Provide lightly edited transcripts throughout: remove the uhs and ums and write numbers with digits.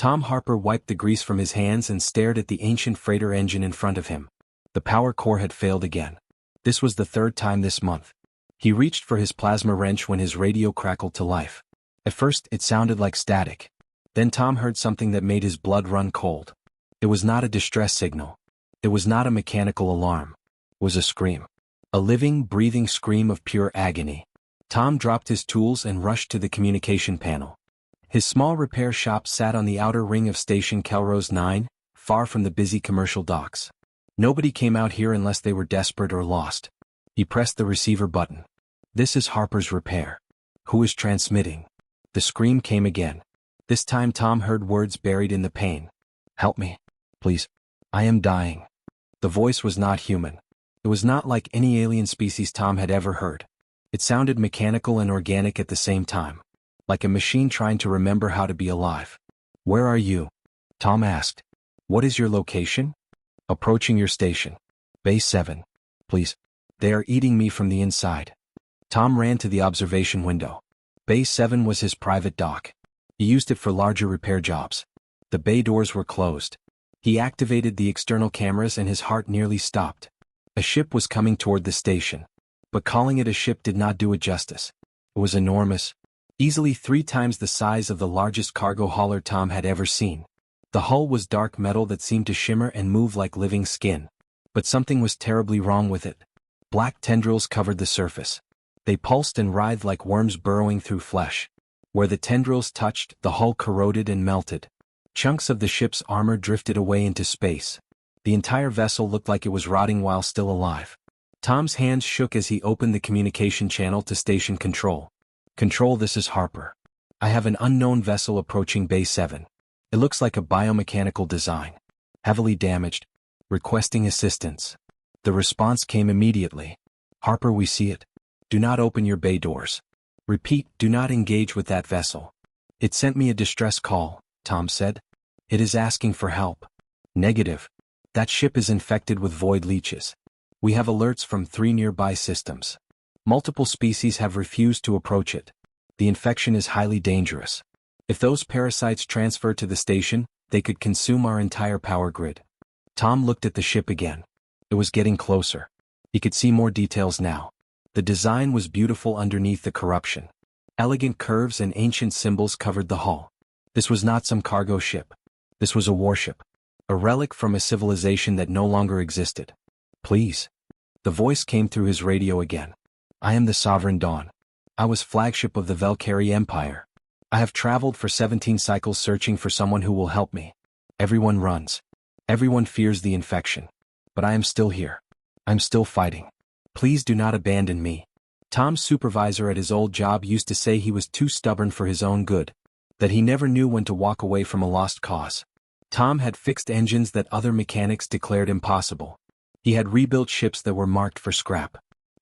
Tom Harper wiped the grease from his hands and stared at the ancient freighter engine in front of him. The power core had failed again. This was the third time this month. He reached for his plasma wrench when his radio crackled to life. At first, it sounded like static. Then Tom heard something that made his blood run cold. It was not a distress signal. It was not a mechanical alarm. It was a scream. A living, breathing scream of pure agony. Tom dropped his tools and rushed to the communication panel. His small repair shop sat on the outer ring of Station Kelrose 9, far from the busy commercial docks. Nobody came out here unless they were desperate or lost. He pressed the receiver button. This is Harper's repair. Who is transmitting? The scream came again. This time Tom heard words buried in the pain. Help me, please. I am dying. The voice was not human. It was not like any alien species Tom had ever heard. It sounded mechanical and organic at the same time. Like a machine trying to remember how to be alive. Where are you? Tom asked. What is your location? Approaching your station. Base 7. Please. They are eating me from the inside. Tom ran to the observation window. Base 7 was his private dock. He used it for larger repair jobs. The bay doors were closed. He activated the external cameras and his heart nearly stopped. A ship was coming toward the station. But calling it a ship did not do it justice. It was enormous. Easily 3 times the size of the largest cargo hauler Tom had ever seen. The hull was dark metal that seemed to shimmer and move like living skin. But something was terribly wrong with it. Black tendrils covered the surface. They pulsed and writhed like worms burrowing through flesh. Where the tendrils touched, the hull corroded and melted. Chunks of the ship's armor drifted away into space. The entire vessel looked like it was rotting while still alive. Tom's hands shook as he opened the communication channel to station control. Control, this is Harper. I have an unknown vessel approaching Base 7. It looks like a biomechanical design. Heavily damaged. Requesting assistance. The response came immediately. Harper, we see it. Do not open your bay doors. Repeat, do not engage with that vessel. It sent me a distress call, Tom said. It is asking for help. Negative. That ship is infected with void leeches. We have alerts from 3 nearby systems. Multiple species have refused to approach it. The infection is highly dangerous. If those parasites transfer to the station, they could consume our entire power grid. Tom looked at the ship again. It was getting closer. He could see more details now. The design was beautiful underneath the corruption. Elegant curves and ancient symbols covered the hull. This was not some cargo ship. This was a warship. A relic from a civilization that no longer existed. Please. The voice came through his radio again. I am the Sovereign Dawn. I was flagship of the Valkyrie Empire. I have traveled for 17 cycles searching for someone who will help me. Everyone runs. Everyone fears the infection. But I am still here. I'm still fighting. Please do not abandon me. Tom's supervisor at his old job used to say he was too stubborn for his own good. That he never knew when to walk away from a lost cause. Tom had fixed engines that other mechanics declared impossible. He had rebuilt ships that were marked for scrap.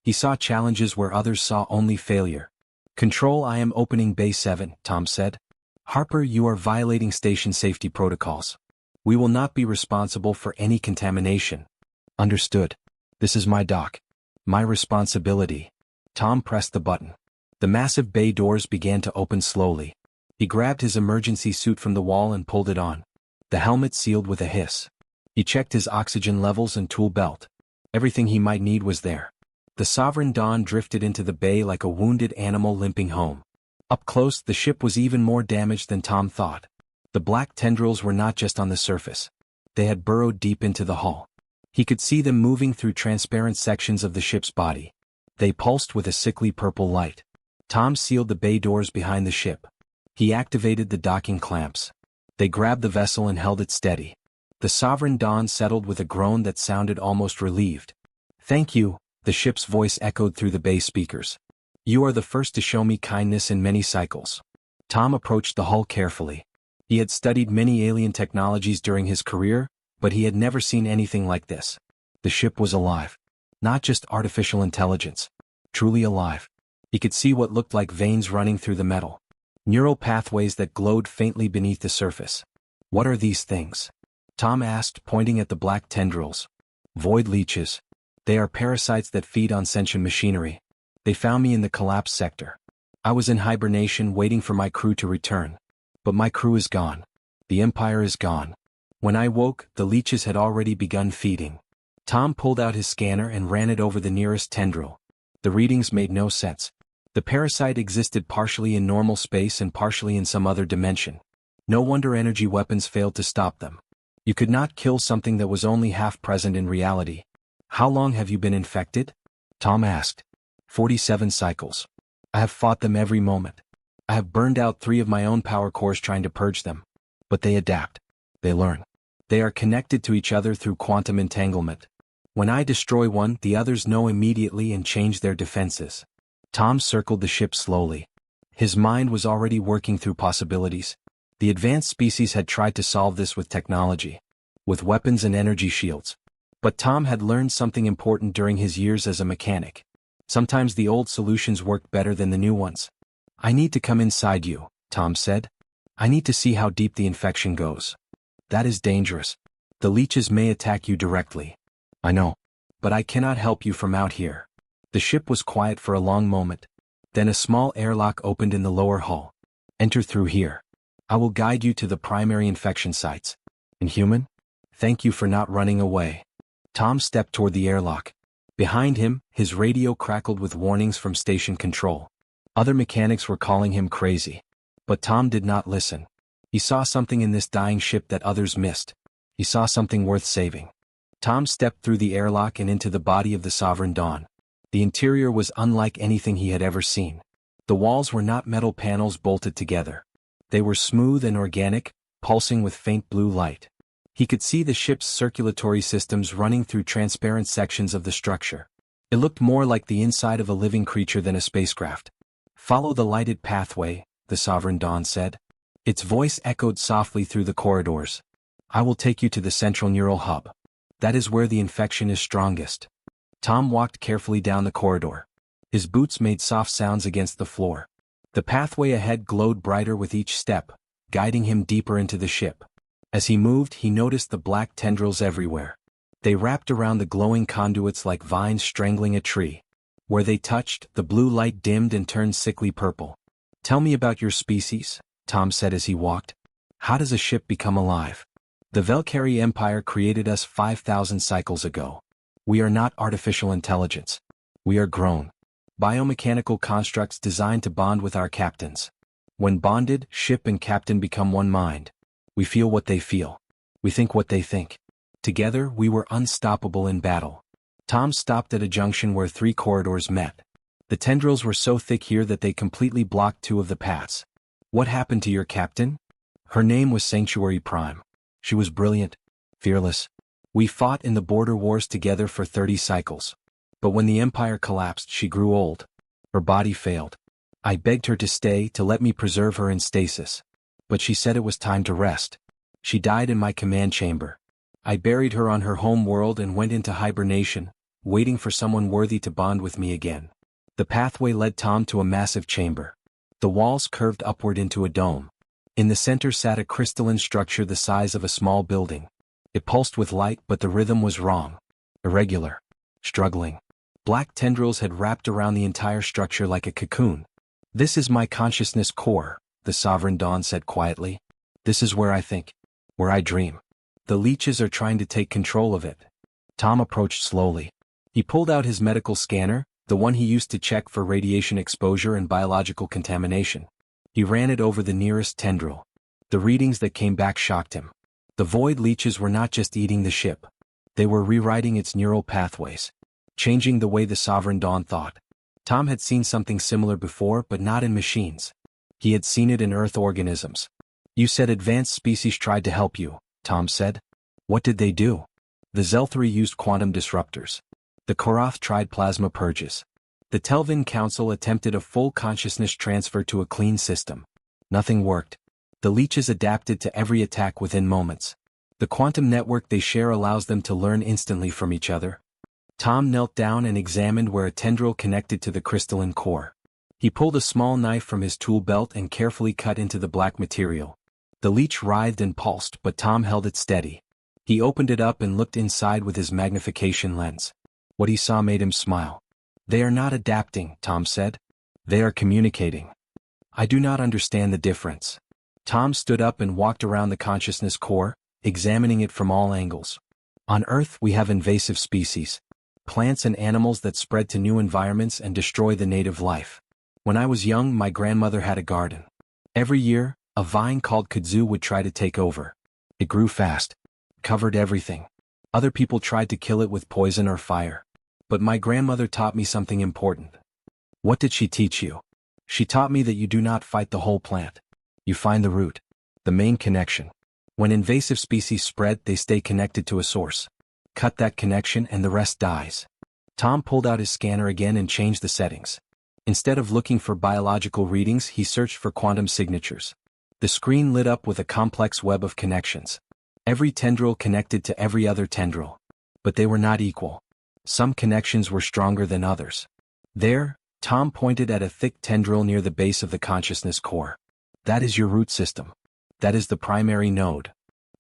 He saw challenges where others saw only failure. Control, I am opening Bay 7, Tom said. Harper, you are violating station safety protocols. We will not be responsible for any contamination. Understood. This is my dock. My responsibility. Tom pressed the button. The massive bay doors began to open slowly. He grabbed his emergency suit from the wall and pulled it on. The helmet sealed with a hiss. He checked his oxygen levels and tool belt. Everything he might need was there. The Sovereign Dawn drifted into the bay like a wounded animal limping home. Up close, the ship was even more damaged than Tom thought. The black tendrils were not just on the surface. They had burrowed deep into the hull. He could see them moving through transparent sections of the ship's body. They pulsed with a sickly purple light. Tom sealed the bay doors behind the ship. He activated the docking clamps. They grabbed the vessel and held it steady. The Sovereign Dawn settled with a groan that sounded almost relieved. Thank you, the ship's voice echoed through the bay speakers. You are the first to show me kindness in many cycles. Tom approached the hull carefully. He had studied many alien technologies during his career, but he had never seen anything like this. The ship was alive. Not just artificial intelligence. Truly alive. He could see what looked like veins running through the metal. Neural pathways that glowed faintly beneath the surface. What are these things? Tom asked, pointing at the black tendrils. Void leeches. They are parasites that feed on sentient machinery. They found me in the collapsed sector. I was in hibernation waiting for my crew to return. But my crew is gone. The Empire is gone. When I woke, the leeches had already begun feeding. Tom pulled out his scanner and ran it over the nearest tendril. The readings made no sense. The parasite existed partially in normal space and partially in some other dimension. No wonder energy weapons failed to stop them. You could not kill something that was only half present in reality. How long have you been infected? Tom asked. 47 cycles. I have fought them every moment. I have burned out 3 of my own power cores trying to purge them. But they adapt. They learn. They are connected to each other through quantum entanglement. When I destroy one, the others know immediately and change their defenses. Tom circled the ship slowly. His mind was already working through possibilities. The advanced species had tried to solve this with technology, with weapons and energy shields. But Tom had learned something important during his years as a mechanic. Sometimes the old solutions worked better than the new ones. I need to come inside you, Tom said. I need to see how deep the infection goes. That is dangerous. The leeches may attack you directly. I know. But I cannot help you from out here. The ship was quiet for a long moment. Then a small airlock opened in the lower hull. Enter through here. I will guide you to the primary infection sites. Inhuman? Thank you for not running away. Tom stepped toward the airlock. Behind him, his radio crackled with warnings from station control. Other mechanics were calling him crazy. But Tom did not listen. He saw something in this dying ship that others missed. He saw something worth saving. Tom stepped through the airlock and into the body of the Sovereign Dawn. The interior was unlike anything he had ever seen. The walls were not metal panels bolted together. They were smooth and organic, pulsing with faint blue light. He could see the ship's circulatory systems running through transparent sections of the structure. It looked more like the inside of a living creature than a spacecraft. Follow the lighted pathway, the Sovereign Dawn said. Its voice echoed softly through the corridors. I will take you to the central neural hub. That is where the infection is strongest. Tom walked carefully down the corridor. His boots made soft sounds against the floor. The pathway ahead glowed brighter with each step, guiding him deeper into the ship. As he moved, he noticed the black tendrils everywhere. They wrapped around the glowing conduits like vines strangling a tree. Where they touched, the blue light dimmed and turned sickly purple. Tell me about your species, Tom said as he walked. How does a ship become alive? The Velkari Empire created us 5,000 cycles ago. We are not artificial intelligence. We are grown. Biomechanical constructs designed to bond with our captains. When bonded, ship and captain become one mind. We feel what they feel. We think what they think. Together, we were unstoppable in battle. Tom stopped at a junction where 3 corridors met. The tendrils were so thick here that they completely blocked 2 of the paths. What happened to your captain? Her name was Sanctuary Prime. She was brilliant, fearless. We fought in the border wars together for 30 cycles. But when the Empire collapsed, she grew old. Her body failed. I begged her to stay, to let me preserve her in stasis. But she said it was time to rest. She died in my command chamber. I buried her on her home world and went into hibernation, waiting for someone worthy to bond with me again. The pathway led Tom to a massive chamber. The walls curved upward into a dome. In the center sat a crystalline structure the size of a small building. It pulsed with light, but the rhythm was wrong. Irregular. Struggling. Black tendrils had wrapped around the entire structure like a cocoon. This is my consciousness core, the Sovereign Dawn said quietly. This is where I think. Where I dream. The leeches are trying to take control of it. Tom approached slowly. He pulled out his medical scanner, the one he used to check for radiation exposure and biological contamination. He ran it over the nearest tendril. The readings that came back shocked him. The void leeches were not just eating the ship. They were rewriting its neural pathways, changing the way the Sovereign Dawn thought. Tom had seen something similar before, but not in machines. He had seen it in Earth organisms. You said advanced species tried to help you, Tom said. What did they do? The Zelthri used quantum disruptors. The Korath tried plasma purges. The Telvin Council attempted a full consciousness transfer to a clean system. Nothing worked. The leeches adapted to every attack within moments. The quantum network they share allows them to learn instantly from each other. Tom knelt down and examined where a tendril connected to the crystalline core. He pulled a small knife from his tool belt and carefully cut into the black material. The leech writhed and pulsed, but Tom held it steady. He opened it up and looked inside with his magnification lens. What he saw made him smile. They are not adapting, Tom said. They are communicating. I do not understand the difference. Tom stood up and walked around the consciousness core, examining it from all angles. On Earth we have invasive species, plants and animals that spread to new environments and destroy the native life. When I was young, my grandmother had a garden. Every year, a vine called kudzu would try to take over. It grew fast, covered everything. Other people tried to kill it with poison or fire. But my grandmother taught me something important. What did she teach you? She taught me that you do not fight the whole plant. You find the root, the main connection. When invasive species spread, they stay connected to a source. Cut that connection and the rest dies. Tom pulled out his scanner again and changed the settings. Instead of looking for biological readings, he searched for quantum signatures. The screen lit up with a complex web of connections. Every tendril connected to every other tendril. But they were not equal. Some connections were stronger than others. There, Tom pointed at a thick tendril near the base of the consciousness core. That is your root system. That is the primary node.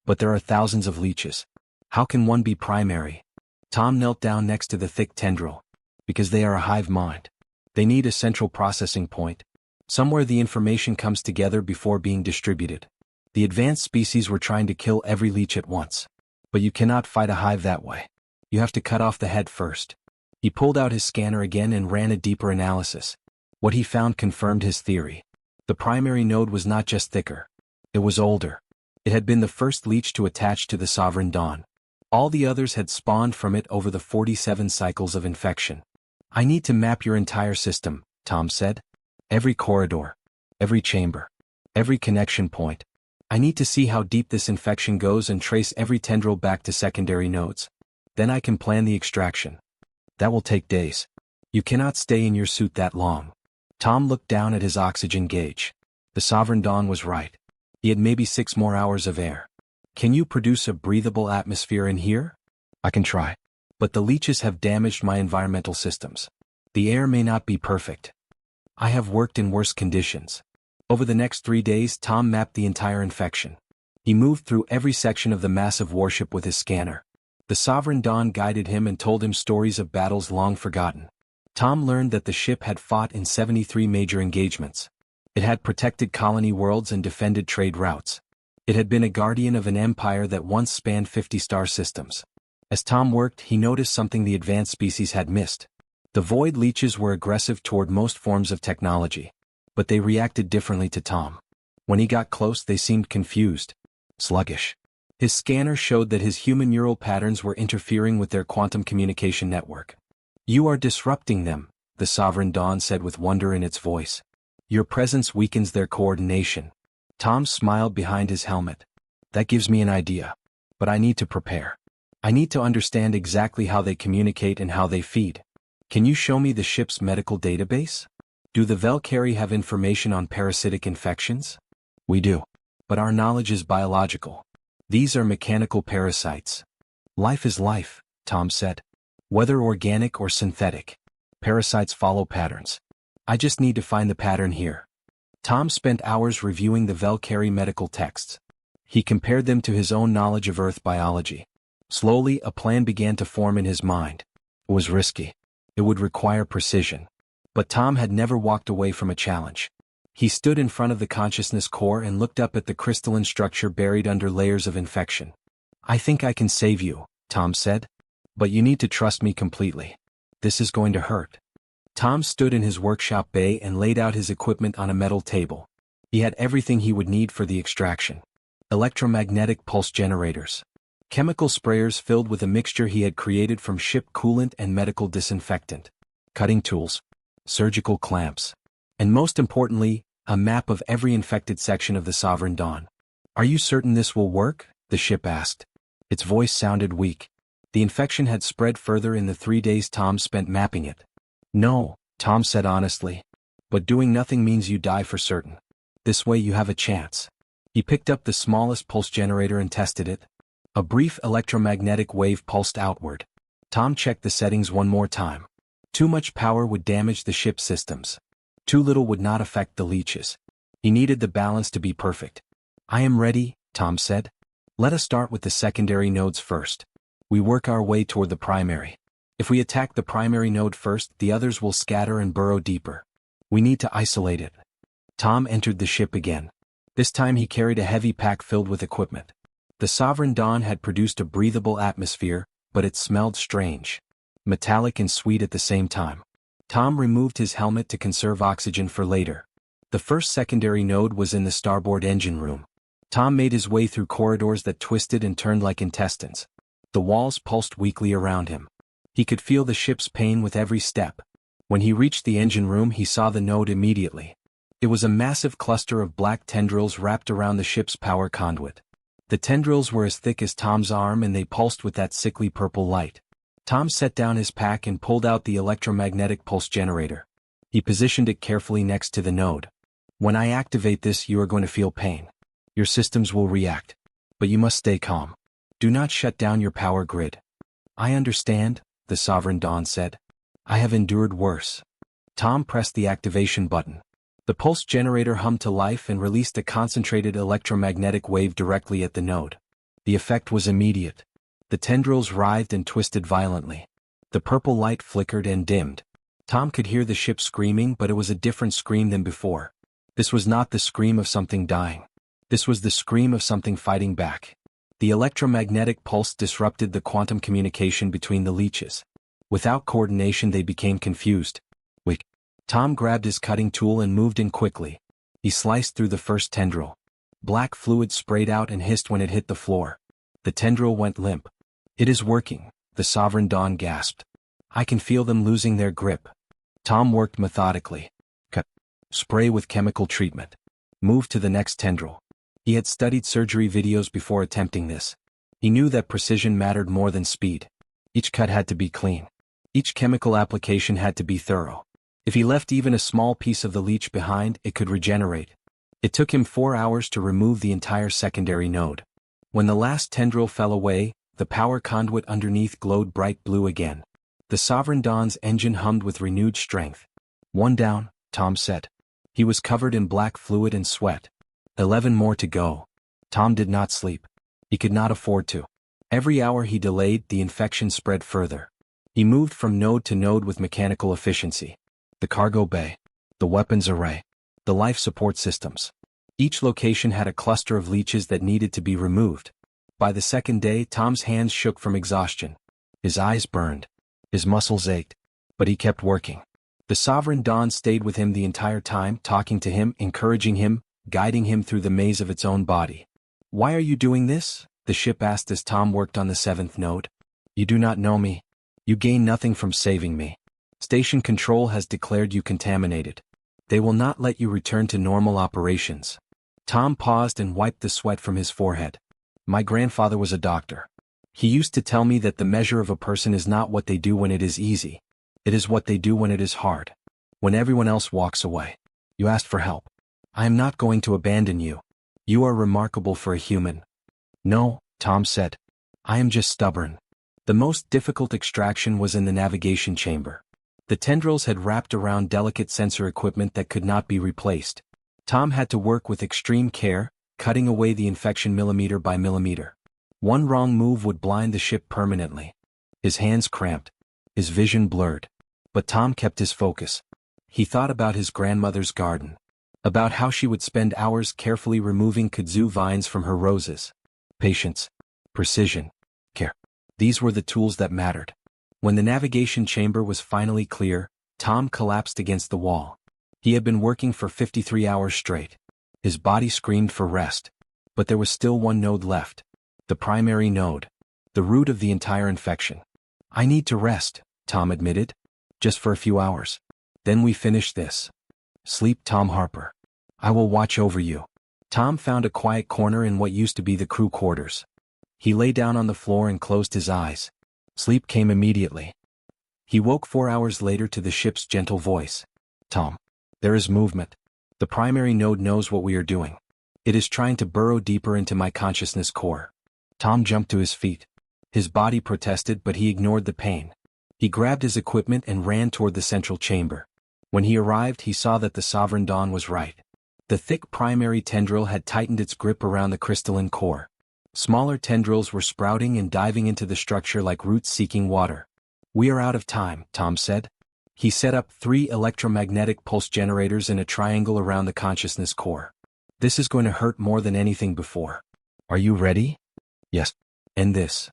But there are thousands of leeches. How can one be primary? Tom knelt down next to the thick tendril. Because they are a hive mind. They need a central processing point. Somewhere the information comes together before being distributed. The advanced species were trying to kill every leech at once. But you cannot fight a hive that way. You have to cut off the head first. He pulled out his scanner again and ran a deeper analysis. What he found confirmed his theory. The primary node was not just thicker. It was older. It had been the first leech to attach to the sovereign dawn. All the others had spawned from it over the 47 cycles of infection. I need to map your entire system, Tom said. Every corridor, every chamber, every connection point. I need to see how deep this infection goes and trace every tendril back to secondary nodes. Then I can plan the extraction. That will take days. You cannot stay in your suit that long. Tom looked down at his oxygen gauge. The sovereign dawn was right. He had maybe 6 more hours of air. Can you produce a breathable atmosphere in here? I can try. But the leeches have damaged my environmental systems. The air may not be perfect. I have worked in worse conditions. Over the next 3 days, Tom mapped the entire infection. He moved through every section of the massive warship with his scanner. The sovereign dawn guided him and told him stories of battles long forgotten. Tom learned that the ship had fought in 73 major engagements. It had protected colony worlds and defended trade routes. It had been a guardian of an empire that once spanned 50 star systems. As Tom worked, he noticed something the advanced species had missed. The void leeches were aggressive toward most forms of technology. But they reacted differently to Tom. When he got close, they seemed confused, sluggish. His scanner showed that his human neural patterns were interfering with their quantum communication network. You are disrupting them, the sovereign dawn said with wonder in its voice. Your presence weakens their coordination. Tom smiled behind his helmet. That gives me an idea. But I need to prepare. I need to understand exactly how they communicate and how they feed. Can you show me the ship's medical database? Do the Valkyrie have information on parasitic infections? We do. But our knowledge is biological. These are mechanical parasites. Life is life, Tom said. Whether organic or synthetic. Parasites follow patterns. I just need to find the pattern here. Tom spent hours reviewing the Valkyrie medical texts. He compared them to his own knowledge of Earth biology. Slowly, a plan began to form in his mind. It was risky. It would require precision. But Tom had never walked away from a challenge. He stood in front of the consciousness core and looked up at the crystalline structure buried under layers of infection. I think I can save you, Tom said. But you need to trust me completely. This is going to hurt. Tom stood in his workshop bay and laid out his equipment on a metal table. He had everything he would need for the extraction. Electromagnetic pulse generators. Chemical sprayers filled with a mixture he had created from ship coolant and medical disinfectant. Cutting tools. Surgical clamps. And most importantly, a map of every infected section of the Sovereign Dawn. Are you certain this will work? The ship asked. Its voice sounded weak. The infection had spread further in the 3 days Tom spent mapping it. No, Tom said honestly. But doing nothing means you die for certain. This way you have a chance. He picked up the smallest pulse generator and tested it. A brief electromagnetic wave pulsed outward. Tom checked the settings one more time. Too much power would damage the ship's systems. Too little would not affect the leeches. He needed the balance to be perfect. I am ready, Tom said. Let us start with the secondary nodes first. We work our way toward the primary. If we attack the primary node first, the others will scatter and burrow deeper. We need to isolate it. Tom entered the ship again. This time he carried a heavy pack filled with equipment. The Sovereign Dawn had produced a breathable atmosphere, but it smelled strange. Metallic and sweet at the same time. Tom removed his helmet to conserve oxygen for later. The first secondary node was in the starboard engine room. Tom made his way through corridors that twisted and turned like intestines. The walls pulsed weakly around him. He could feel the ship's pain with every step. When he reached the engine room, he saw the node immediately. It was a massive cluster of black tendrils wrapped around the ship's power conduit. The tendrils were as thick as Tom's arm and they pulsed with that sickly purple light. Tom set down his pack and pulled out the electromagnetic pulse generator. He positioned it carefully next to the node. When I activate this, you are going to feel pain. Your systems will react. But you must stay calm. Do not shut down your power grid. I understand, the Sovereign Dawn said. I have endured worse. Tom pressed the activation button. The pulse generator hummed to life and released a concentrated electromagnetic wave directly at the node. The effect was immediate. The tendrils writhed and twisted violently. The purple light flickered and dimmed. Tom could hear the ship screaming, but it was a different scream than before. This was not the scream of something dying. This was the scream of something fighting back. The electromagnetic pulse disrupted the quantum communication between the leeches. Without coordination, they became confused. Wait. Tom grabbed his cutting tool and moved in quickly. He sliced through the first tendril. Black fluid sprayed out and hissed when it hit the floor. The tendril went limp. It is working, the Sovereign Dawn gasped. I can feel them losing their grip. Tom worked methodically. Cut. Spray with chemical treatment. Move to the next tendril. He had studied surgery videos before attempting this. He knew that precision mattered more than speed. Each cut had to be clean. Each chemical application had to be thorough. If he left even a small piece of the leech behind, it could regenerate. It took him 4 hours to remove the entire secondary node. When the last tendril fell away, the power conduit underneath glowed bright blue again. The Sovereign Dawn's engine hummed with renewed strength. 1 down, Tom said. He was covered in black fluid and sweat. 11 more to go. Tom did not sleep. He could not afford to. Every hour he delayed, the infection spread further. He moved from node to node with mechanical efficiency. The cargo bay. The weapons array. The life support systems. Each location had a cluster of leeches that needed to be removed. By the second day, Tom's hands shook from exhaustion. His eyes burned. His muscles ached. But he kept working. The Sovereign Dawn stayed with him the entire time, talking to him, encouraging him, guiding him through the maze of its own body. Why are you doing this? The ship asked as Tom worked on the 7th node. You do not know me. You gain nothing from saving me. Station Control has declared you contaminated. They will not let you return to normal operations. Tom paused and wiped the sweat from his forehead. My grandfather was a doctor. He used to tell me that the measure of a person is not what they do when it is easy. It is what they do when it is hard. When everyone else walks away. You asked for help. I am not going to abandon you. You are remarkable for a human. No, Tom said. I am just stubborn. The most difficult extraction was in the navigation chamber. The tendrils had wrapped around delicate sensor equipment that could not be replaced. Tom had to work with extreme care, cutting away the infection millimeter by millimeter. One wrong move would blind the ship permanently. His hands cramped. His vision blurred. But Tom kept his focus. He thought about his grandmother's garden. About how she would spend hours carefully removing kudzu vines from her roses. Patience. Precision. Care. These were the tools that mattered. When the navigation chamber was finally clear, Tom collapsed against the wall. He had been working for 53 hours straight. His body screamed for rest. But there was still one node left. The primary node. The root of the entire infection. I need to rest, Tom admitted. Just for a few hours. Then we finish this. Sleep, Tom Harper. I will watch over you. Tom found a quiet corner in what used to be the crew quarters. He lay down on the floor and closed his eyes. Sleep came immediately. He woke 4 hours later to the ship's gentle voice. Tom. There is movement. The primary node knows what we are doing. It is trying to burrow deeper into my consciousness core. Tom jumped to his feet. His body protested, but he ignored the pain. He grabbed his equipment and ran toward the central chamber. When he arrived, he saw that the Sovereign Dawn was right. The thick primary tendril had tightened its grip around the crystalline core. Smaller tendrils were sprouting and diving into the structure like roots seeking water. We are out of time, Tom said. He set up 3 electromagnetic pulse generators in a triangle around the consciousness core. This is going to hurt more than anything before. Are you ready? Yes. And this.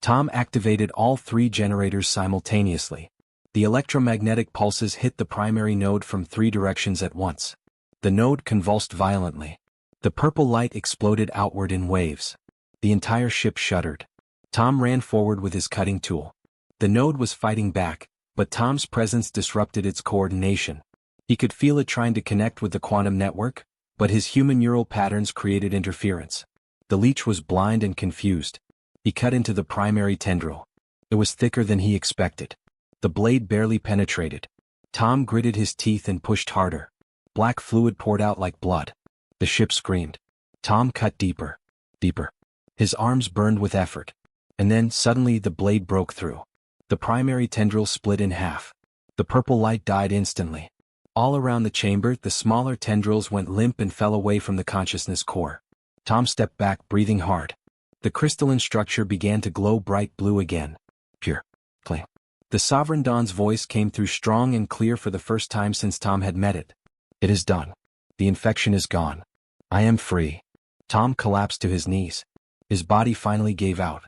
Tom activated all 3 generators simultaneously. The electromagnetic pulses hit the primary node from 3 directions at once. The node convulsed violently. The purple light exploded outward in waves. The entire ship shuddered. Tom ran forward with his cutting tool. The node was fighting back, but Tom's presence disrupted its coordination. He could feel it trying to connect with the quantum network, but his human neural patterns created interference. The leech was blind and confused. He cut into the primary tendril. It was thicker than he expected. The blade barely penetrated. Tom gritted his teeth and pushed harder. Black fluid poured out like blood. The ship screamed. Tom cut deeper. Deeper. His arms burned with effort. And then, suddenly, the blade broke through. The primary tendril split in half. The purple light died instantly. All around the chamber, the smaller tendrils went limp and fell away from the consciousness core. Tom stepped back, breathing hard. The crystalline structure began to glow bright blue again. Pure. Clean. The Sovereign Dawn's voice came through strong and clear for the first time since Tom had met it. It is done. The infection is gone. I am free. Tom collapsed to his knees. His body finally gave out.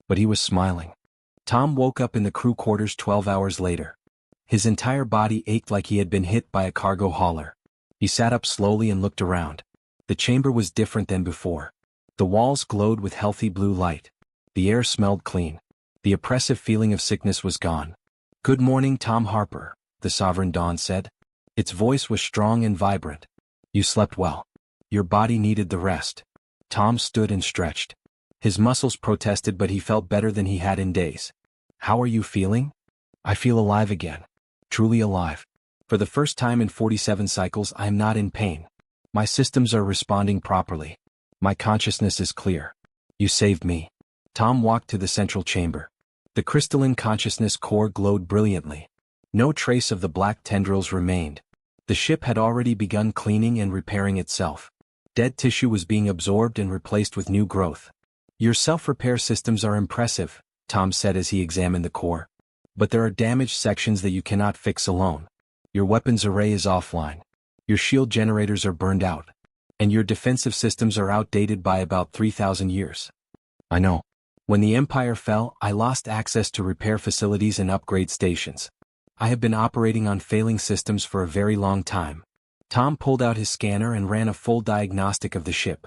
But he was smiling. Tom woke up in the crew quarters 12 hours later. His entire body ached like he had been hit by a cargo hauler. He sat up slowly and looked around. The chamber was different than before. The walls glowed with healthy blue light. The air smelled clean. The oppressive feeling of sickness was gone. Good morning, Tom Harper, the Sovereign Dawn said. Its voice was strong and vibrant. You slept well. Your body needed the rest. Tom stood and stretched. His muscles protested, but he felt better than he had in days. How are you feeling? I feel alive again. Truly alive. For the first time in 47 cycles, I am not in pain. My systems are responding properly. My consciousness is clear. You saved me. Tom walked to the central chamber. The crystalline consciousness core glowed brilliantly. No trace of the black tendrils remained. The ship had already begun cleaning and repairing itself. Dead tissue was being absorbed and replaced with new growth. Your self-repair systems are impressive, Tom said as he examined the core. But there are damaged sections that you cannot fix alone. Your weapons array is offline. Your shield generators are burned out. And your defensive systems are outdated by about 3,000 years. I know. When the Empire fell, I lost access to repair facilities and upgrade stations. I have been operating on failing systems for a very long time. Tom pulled out his scanner and ran a full diagnostic of the ship.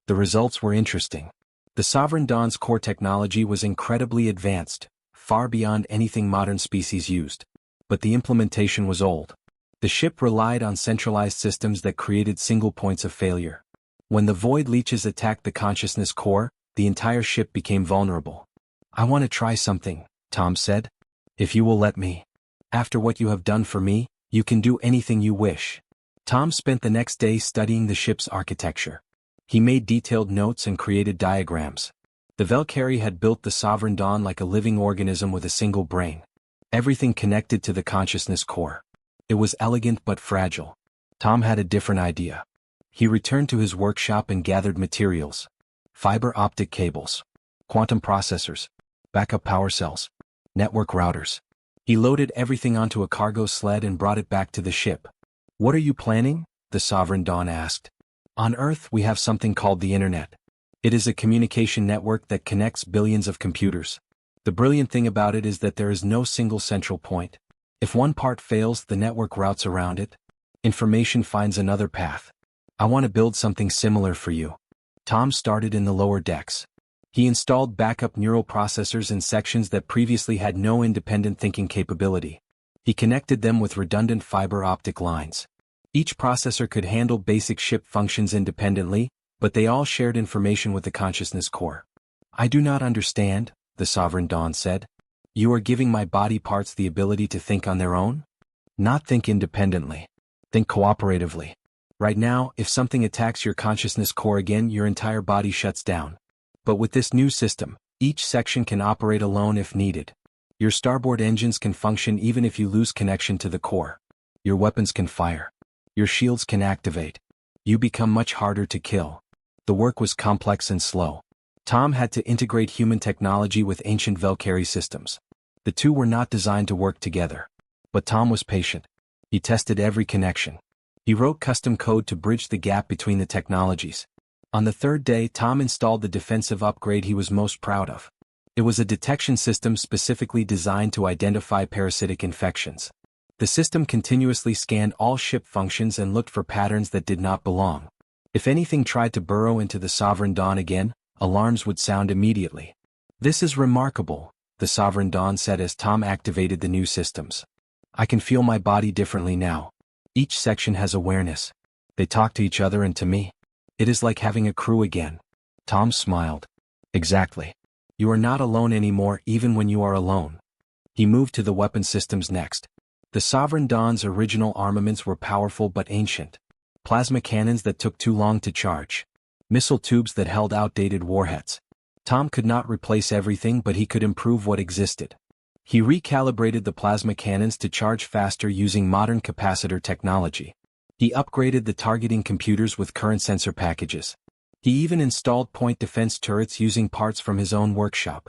The results were interesting. The Sovereign Dawn's core technology was incredibly advanced, far beyond anything modern species used. But the implementation was old. The ship relied on centralized systems that created single points of failure. When the void leeches attacked the consciousness core, the entire ship became vulnerable. I want to try something, Tom said. If you will let me. After what you have done for me, you can do anything you wish. Tom spent the next day studying the ship's architecture. He made detailed notes and created diagrams. The Valkyrie had built the Sovereign Dawn like a living organism with a single brain. Everything connected to the consciousness core. It was elegant but fragile. Tom had a different idea. He returned to his workshop and gathered materials. Fiber optic cables. Quantum processors. Backup power cells. Network routers. He loaded everything onto a cargo sled and brought it back to the ship. What are you planning? The Sovereign Dawn asked. On Earth we have something called the Internet. It is a communication network that connects billions of computers. The brilliant thing about it is that there is no single central point. If one part fails, the network routes around it. Information finds another path. I want to build something similar for you. Tom started in the lower decks. He installed backup neural processors in sections that previously had no independent thinking capability. He connected them with redundant fiber optic lines. Each processor could handle basic ship functions independently, but they all shared information with the consciousness core. I do not understand, the Sovereign Dawn said. You are giving my body parts the ability to think on their own? Not think independently. Think cooperatively. Right now, if something attacks your consciousness core again, your entire body shuts down. But with this new system, each section can operate alone if needed. Your starboard engines can function even if you lose connection to the core. Your weapons can fire. Your shields can activate. You become much harder to kill. The work was complex and slow. Tom had to integrate human technology with ancient Valkyrie systems. The two were not designed to work together. But Tom was patient. He tested every connection. He He wrote custom code to bridge the gap between the technologies. On the third day, Tom installed the defensive upgrade he was most proud of. It was a detection system specifically designed to identify parasitic infections. The system continuously scanned all ship functions and looked for patterns that did not belong. If anything tried to burrow into the Sovereign Dawn again, alarms would sound immediately. "This is remarkable," the Sovereign Dawn said as Tom activated the new systems. "I can feel my body differently now. Each section has awareness. They talk to each other and to me. It is like having a crew again." Tom smiled. "Exactly. You are not alone anymore even when you are alone." He moved to the weapon systems next. The Sovereign Dawn's original armaments were powerful but ancient. Plasma cannons that took too long to charge. Missile tubes that held outdated warheads. Tom could not replace everything, but he could improve what existed. He recalibrated the plasma cannons to charge faster using modern capacitor technology. He upgraded the targeting computers with current sensor packages. He even installed point defense turrets using parts from his own workshop.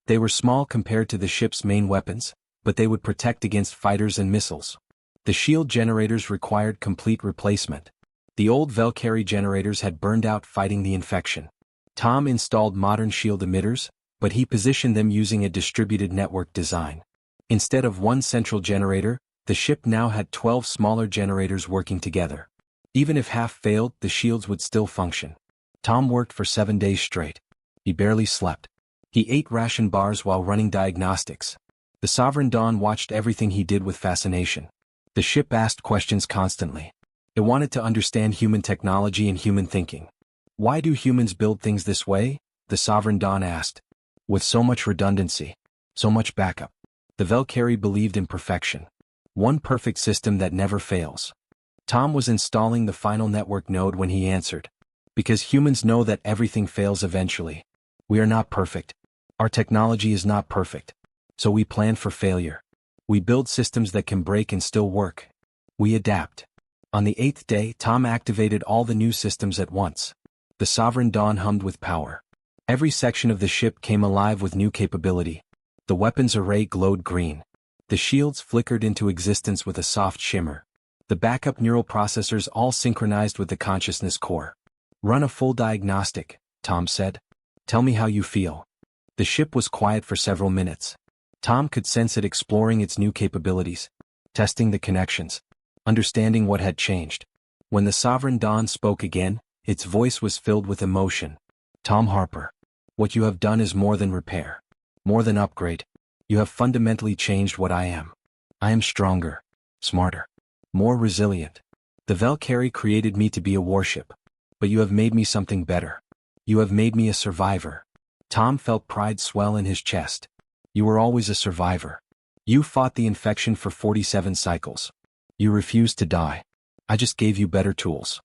They were small compared to the ship's main weapons, but they would protect against fighters and missiles. The shield generators required complete replacement. The old Valkyrie generators had burned out fighting the infection. Tom installed modern shield emitters, but he positioned them using a distributed network design. Instead of one central generator, the ship now had 12 smaller generators working together. Even if half failed, the shields would still function. Tom worked for 7 days straight. He barely slept. He ate ration bars while running diagnostics. The Sovereign Dawn watched everything he did with fascination. The ship asked questions constantly. It wanted to understand human technology and human thinking. "Why do humans build things this way?" the Sovereign Dawn asked. "With so much redundancy, so much backup." The Valkyrie believed in perfection. One perfect system that never fails. Tom was installing the final network node when he answered. "Because humans know that everything fails eventually. We are not perfect. Our technology is not perfect. So we plan for failure. We build systems that can break and still work. We adapt." On the 8th day, Tom activated all the new systems at once. The Sovereign Dawn hummed with power. Every section of the ship came alive with new capability. The weapons array glowed green. The shields flickered into existence with a soft shimmer. The backup neural processors all synchronized with the consciousness core. "Run a full diagnostic," Tom said. "Tell me how you feel." The ship was quiet for several minutes. Tom could sense it exploring its new capabilities, testing the connections, understanding what had changed. When the Sovereign Dawn spoke again, its voice was filled with emotion. "Tom Harper, what you have done is more than repair, more than upgrade. You have fundamentally changed what I am. I am stronger, smarter, more resilient. The Valkyrie created me to be a warship, but you have made me something better. You have made me a survivor." Tom felt pride swell in his chest. "You were always a survivor. You fought the infection for 47 cycles. You refused to die. I just gave you better tools."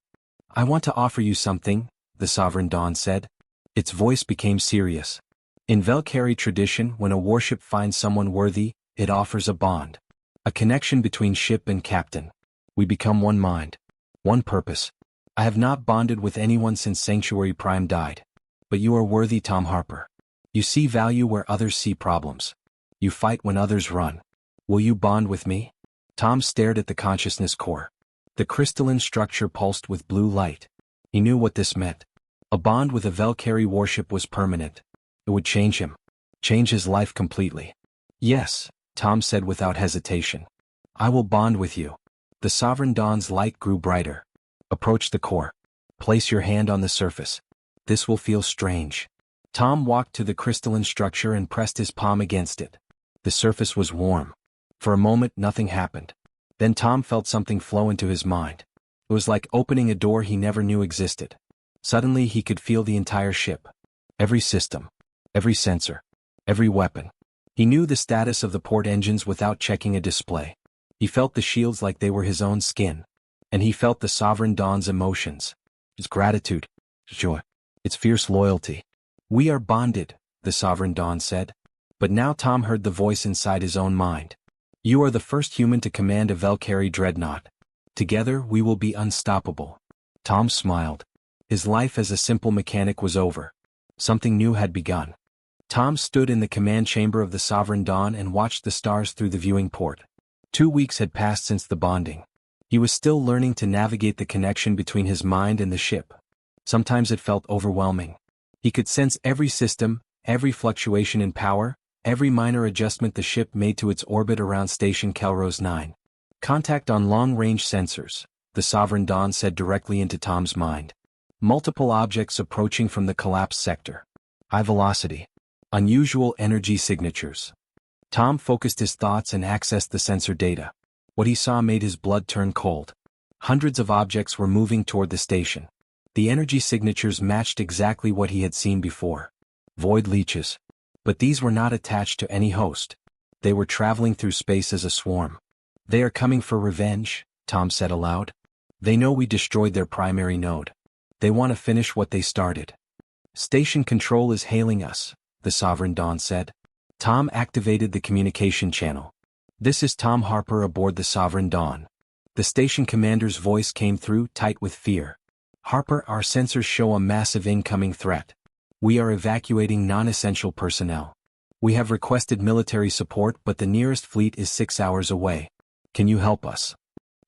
"I want to offer you something," the Sovereign Dawn said. Its voice became serious. In Valkyrie tradition, when a warship finds someone worthy, it offers a bond. A connection between ship and captain. We become one mind, one purpose. I have not bonded with anyone since Sanctuary Prime died. But you are worthy, Tom Harper. You see value where others see problems. You fight when others run. Will you bond with me? Tom stared at the consciousness core. The crystalline structure pulsed with blue light. He knew what this meant. A bond with a Valkyrie warship was permanent. It would change him. Change his life completely. "Yes," Tom said without hesitation. "I will bond with you." The Sovereign Dawn's light grew brighter. "Approach the core. Place your hand on the surface. This will feel strange." Tom walked to the crystalline structure and pressed his palm against it. The surface was warm. For a moment nothing happened. Then Tom felt something flow into his mind. It was like opening a door he never knew existed. Suddenly he could feel the entire ship. Every system. Every sensor. Every weapon. He knew the status of the port engines without checking a display. He felt the shields like they were his own skin. And he felt the Sovereign Dawn's emotions. Its gratitude. Its joy. Its fierce loyalty. "We are bonded," the Sovereign Dawn said. But now Tom heard the voice inside his own mind. "You are the first human to command a Valkyrie dreadnought. Together we will be unstoppable." Tom smiled. His life as a simple mechanic was over. Something new had begun. Tom stood in the command chamber of the Sovereign Dawn and watched the stars through the viewing port. 2 weeks had passed since the bonding. He was still learning to navigate the connection between his mind and the ship. Sometimes it felt overwhelming. He could sense every system, every fluctuation in power, every minor adjustment the ship made to its orbit around Station Kelrose 9. Contact on long-range sensors, the Sovereign Dawn said directly into Tom's mind. Multiple objects approaching from the collapsed sector. High velocity. Unusual energy signatures. Tom focused his thoughts and accessed the sensor data. What he saw made his blood turn cold. Hundreds of objects were moving toward the station. The energy signatures matched exactly what he had seen before. Void leeches. But these were not attached to any host. They were traveling through space as a swarm. They are coming for revenge, Tom said aloud. They know we destroyed their primary node. They want to finish what they started. Station control is hailing us, the Sovereign Dawn said. Tom activated the communication channel. This is Tom Harper aboard the Sovereign Dawn. The station commander's voice came through, tight with fear. Harper, our sensors show a massive incoming threat. We are evacuating non-essential personnel. We have requested military support, but the nearest fleet is 6 hours away. Can you help us?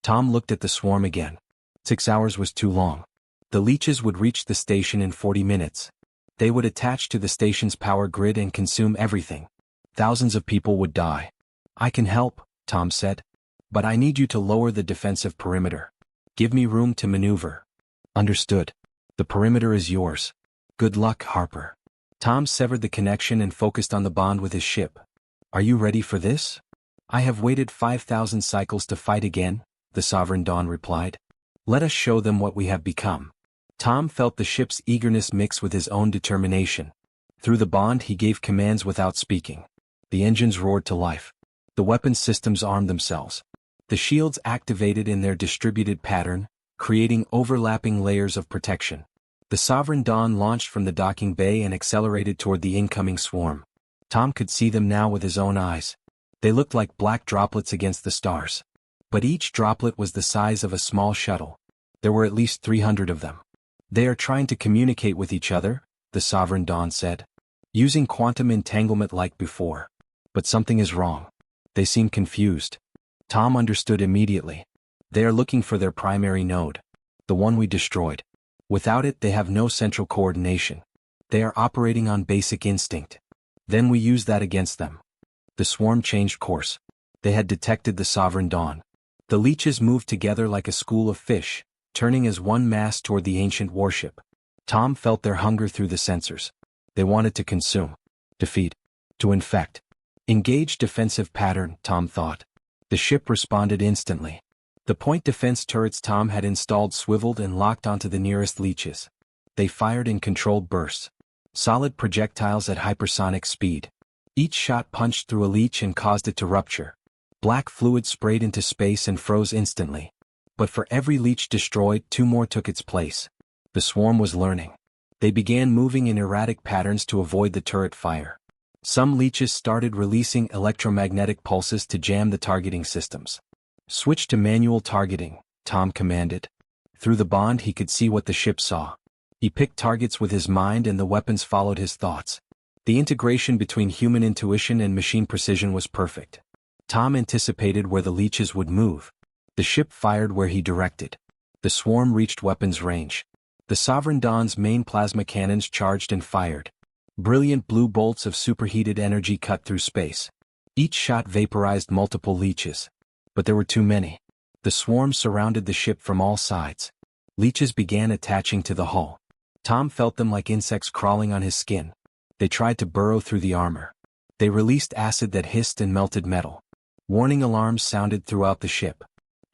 Tom looked at the swarm again. 6 hours was too long. The leeches would reach the station in 40 minutes. They would attach to the station's power grid and consume everything. Thousands of people would die. I can help, Tom said. But I need you to lower the defensive perimeter. Give me room to maneuver. Understood. The perimeter is yours. Good luck, Harper. Tom severed the connection and focused on the bond with his ship. Are you ready for this? I have waited 5,000 cycles to fight again, the Sovereign Dawn replied. Let us show them what we have become. Tom felt the ship's eagerness mix with his own determination. Through the bond he gave commands without speaking. The engines roared to life. The weapons systems armed themselves. The shields activated in their distributed pattern, creating overlapping layers of protection. The Sovereign Dawn launched from the docking bay and accelerated toward the incoming swarm. Tom could see them now with his own eyes. They looked like black droplets against the stars. But each droplet was the size of a small shuttle. There were at least 300 of them. They are trying to communicate with each other, the Sovereign Dawn said. Using quantum entanglement like before. But something is wrong. They seem confused. Tom understood immediately. They are looking for their primary node. The one we destroyed. Without it they have no central coordination. They are operating on basic instinct. Then we use that against them. The swarm changed course. They had detected the Sovereign Dawn. The leeches moved together like a school of fish, turning as one mass toward the ancient warship. Tom felt their hunger through the sensors. They wanted to consume, defeat, to infect. Engage defensive pattern, Tom thought. The ship responded instantly. The point defense turrets Tom had installed swiveled and locked onto the nearest leeches. They fired in controlled bursts. Solid projectiles at hypersonic speed. Each shot punched through a leech and caused it to rupture. Black fluid sprayed into space and froze instantly. But for every leech destroyed, 2 more took its place. The swarm was learning. They began moving in erratic patterns to avoid the turret fire. Some leeches started releasing electromagnetic pulses to jam the targeting systems. Switch to manual targeting, Tom commanded. Through the bond he could see what the ship saw. He picked targets with his mind and the weapons followed his thoughts. The integration between human intuition and machine precision was perfect. Tom anticipated where the leeches would move. The ship fired where he directed. The swarm reached weapons range. The Sovereign Dawn's main plasma cannons charged and fired. Brilliant blue bolts of superheated energy cut through space. Each shot vaporized multiple leeches. But there were too many. The swarm surrounded the ship from all sides. Leeches began attaching to the hull. Tom felt them like insects crawling on his skin. They tried to burrow through the armor. They released acid that hissed and melted metal. Warning alarms sounded throughout the ship.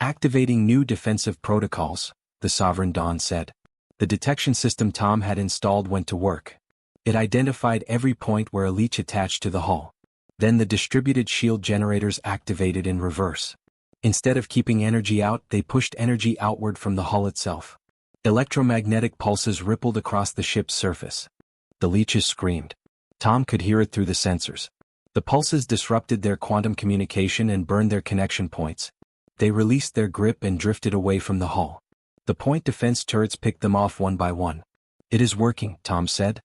Activating new defensive protocols, the Sovereign Dawn said. The detection system Tom had installed went to work. It identified every point where a leech attached to the hull. Then the distributed shield generators activated in reverse. Instead of keeping energy out, they pushed energy outward from the hull itself. Electromagnetic pulses rippled across the ship's surface. The leeches screamed. Tom could hear it through the sensors. The pulses disrupted their quantum communication and burned their connection points. They released their grip and drifted away from the hull. The point defense turrets picked them off one by one. It is working, Tom said.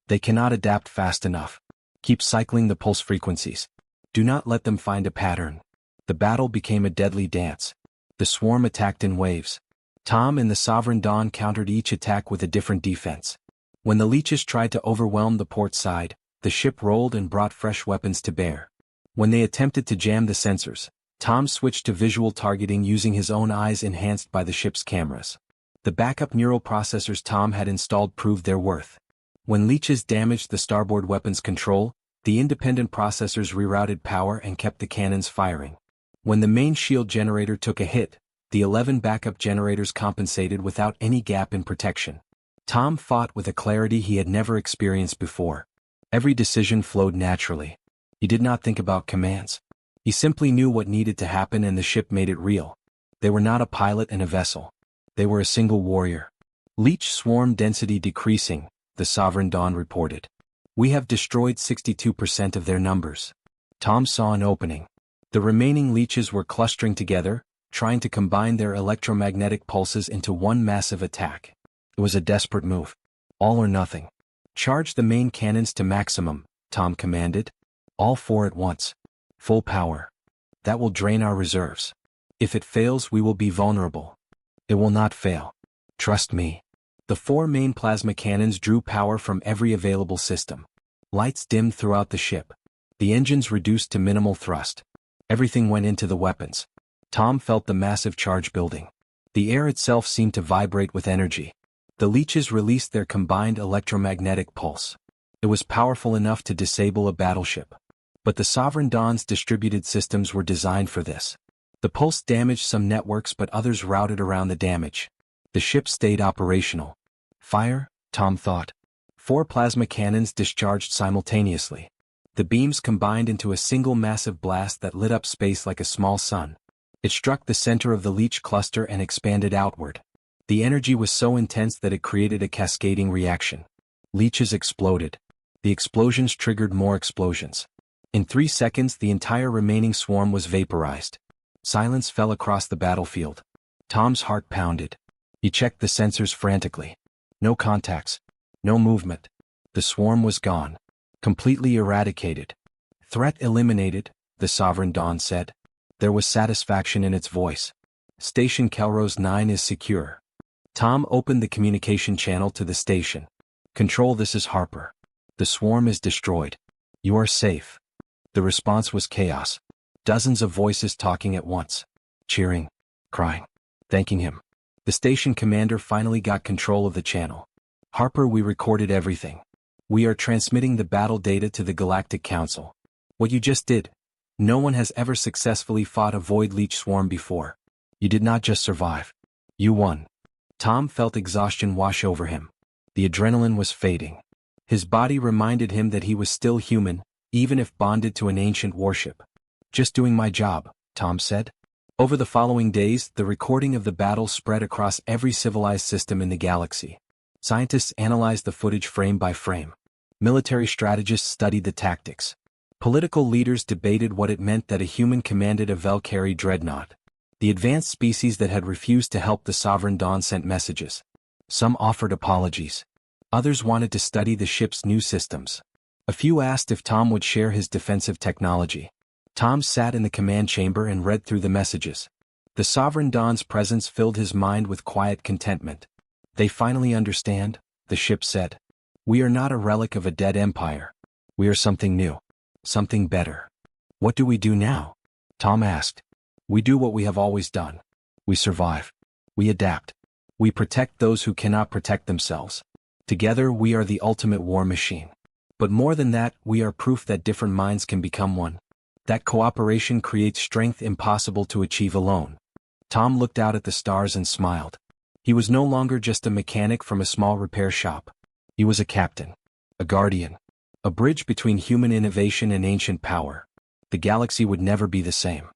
They cannot adapt fast enough. Keep cycling the pulse frequencies. Do not let them find a pattern. The battle became a deadly dance. The The swarm attacked in waves. Tom and the Sovereign Dawn countered each attack with a different defense. When the leeches tried to overwhelm the port side, the ship rolled and brought fresh weapons to bear. When they attempted to jam the sensors, Tom switched to visual targeting using his own eyes enhanced by the ship's cameras. The backup neural processors Tom had installed proved their worth. When leeches damaged the starboard weapons control, the independent processors rerouted power and kept the cannons firing. When the main shield generator took a hit, the 11 backup generators compensated without any gap in protection. Tom fought with a clarity he had never experienced before. Every decision flowed naturally. He did not think about commands. He simply knew what needed to happen and the ship made it real. They were not a pilot and a vessel. They were a single warrior. Leech swarm density decreasing, the Sovereign Dawn reported. We have destroyed 62% of their numbers. Tom saw an opening. The remaining leeches were clustering together, trying to combine their electromagnetic pulses into one massive attack. It was a desperate move. All or nothing. Charge the main cannons to maximum, Tom commanded. All 4 at once. Full power. That will drain our reserves. If it fails, we will be vulnerable. It will not fail. Trust me. The 4 main plasma cannons drew power from every available system. Lights dimmed throughout the ship. The engines reduced to minimal thrust. Everything went into the weapons. Tom felt the massive charge building. The air itself seemed to vibrate with energy. The leeches released their combined electromagnetic pulse. It was powerful enough to disable a battleship. But the Sovereign Dawn's distributed systems were designed for this. The pulse damaged some networks but others routed around the damage. The ship stayed operational. Fire, Tom thought. 4 plasma cannons discharged simultaneously. The beams combined into a single massive blast that lit up space like a small sun. It struck the center of the leech cluster and expanded outward. The energy was so intense that it created a cascading reaction. Leeches exploded. The explosions triggered more explosions. In 3 seconds, the entire remaining swarm was vaporized. Silence fell across the battlefield. Tom's heart pounded. He checked the sensors frantically. No contacts. No movement. The swarm was gone. Completely eradicated. Threat eliminated, the Sovereign Dawn said. There was satisfaction in its voice. Station Kelrose 9 is secure. Tom opened the communication channel to the station. Control, this is Harper. The swarm is destroyed. You are safe. The response was chaos. Dozens of voices talking at once. Cheering. Crying. Thanking him. The station commander finally got control of the channel. Harper, we recorded everything. We are transmitting the battle data to the Galactic Council. What you just did. No one has ever successfully fought a void leech swarm before. You did not just survive. You won. Tom felt exhaustion wash over him. The adrenaline was fading. His body reminded him that he was still human, even if bonded to an ancient warship. Just doing my job, Tom said. Over the following days, the recording of the battle spread across every civilized system in the galaxy. Scientists analyzed the footage frame by frame. Military strategists studied the tactics. Political leaders debated what it meant that a human commanded a Valkyrie dreadnought. The advanced species that had refused to help the Sovereign Dawn sent messages. Some offered apologies. Others wanted to study the ship's new systems. A few asked if Tom would share his defensive technology. Tom sat in the command chamber and read through the messages. The Sovereign Dawn's presence filled his mind with quiet contentment. They finally understand, the ship said. We are not a relic of a dead empire. We are something new. Something better. What do we do now? Tom asked. We do what we have always done. We survive. We adapt. We protect those who cannot protect themselves. Together we are the ultimate war machine. But more than that, we are proof that different minds can become one. That cooperation creates strength impossible to achieve alone. Tom looked out at the stars and smiled. He was no longer just a mechanic from a small repair shop. He was a captain. A guardian. A bridge between human innovation and ancient power. The galaxy would never be the same.